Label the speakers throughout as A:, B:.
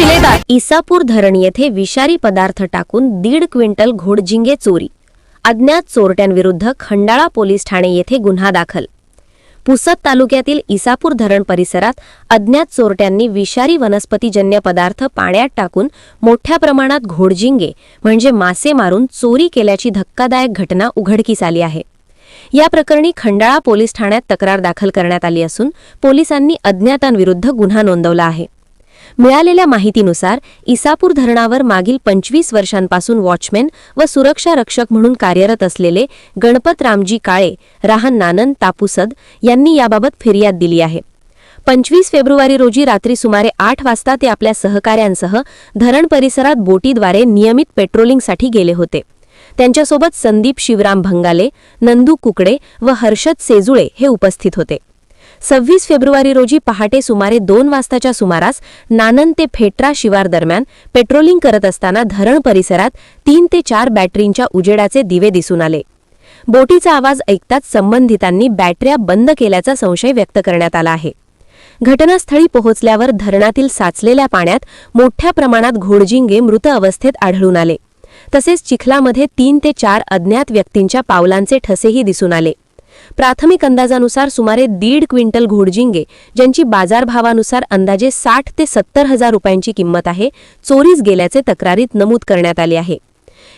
A: शिलेदार।
B: इसापूर धरण येथे विषारी पदार्थ टाकून 1.5 क्विंटल घोडजिंगे चोरी। अज्ञात चोरट्यांविरुद्ध खंडाळा पोलीस ठाणे येथे गुन्हा दाखल। पुसद तालुक्यातील इसापूर धरण परिसरात अज्ञात चोरट्यांनी विषारी वनस्पतीजन्य पदार्थ पाण्यात टाकून मोठ्या प्रमाणात घोडजिंगे म्हणजे मासे मारून चोरी केल्याची धक्कादायक घटना उघडकीस आली आहे। या प्रकरणी खंडाळा पोलीस ठाण्यात तक्रार दाखल करण्यात आली असून पोलिसांनी अज्ञातांविरुद्ध गुन्हा नोंदवला आहे। मिळालेल्या माहितीनुसार इसापूर धरणावर मागील 25 वर्षांपासून वॉचमॅन व सुरक्षा रक्षक म्हणून कार्यरत असलेले गणपत रामजी काळे राहण नानन तापुसद यांनी याबाबत फिर्याद दिली आहे। 25 फेब्रुवारी रोजी रात्री सुमारे 8 वाजता ते आपल्या सहकाऱ्यांसह धरण परिसरात बोटीद्वारे नियमित पेट्रोलिंगसाठी गेले होते। त्यांच्यासोबत संदीप शिवराम भंगाले, नंदू कुकडे व हर्षद सेजुळे हे उपस्थित होते। 26 फेब्रुवारी रोजी पहाटे सुमारे 2 वाजताच्या सुमारास नानन ते फेट्रा शिवार दरम्यान पेट्रोलिंग करत असताना धरण परिसरात 3 ते 4 बॅटरींच्या उजेडाचे दिवे दिसून आले। बोटीचा आवाज ऐकताच संबंधितांनी बॅटऱ्या बंद केल्याचा संशय व्यक्त करण्यात आला आहे। घटनास्थळी पोहोचल्यावर धरणातील साचलेल्या पाण्यात मोठ्या प्रमाणात घोडजिंगे मृत अवस्थेत आढळून आले। तसेच चिखलामध्ये 3 ते 4 अज्ञात व्यक्तींच्या पावलांचे ठसेही दिसून आले। प्राथमिक अंदाजानुसार सुमारे 1.5 क्विंटल घोडजिंगे ज्यांची बाजारभावानुसार अंदाजे 60 ते 70 हजार रुपयांची किंमत आहे, चोरीस गेल्याचे तक्रारीत नमूद करण्यात आले आहे।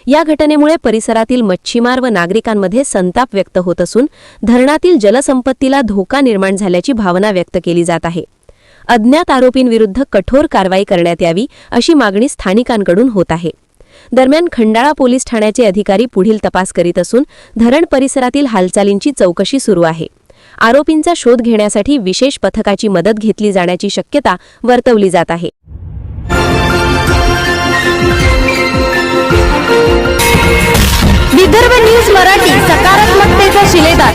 B: या घटनेमुळे परिसरातील मच्छीमार व नागरिकांमध्ये संताप व्यक्त होत असून धरणातील जलसंपत्तीला धोका निर्माण झाल्याची भावना व्यक्त केली जात आहे। अज्ञात आरोपींविरुद्ध कठोर कारवाई करण्यात यावी अशी मागणी स्थानिकांकडून होत आहे। दरम्यान खंडाळा पोलीस ठाण्याचे अधिकारी पुढील तपास करीत असून धरण परिसरातील हालचालींची चौकशी सुरू आहे। आरोपींचा शोध घेण्यासाठी विशेष पथकाची मदत घेतली जाण्याची शक्यता वर्तवली जात आहे।
A: विदर्भ न्यूज मराठी, सकारात्मकतेचा शिलेदार।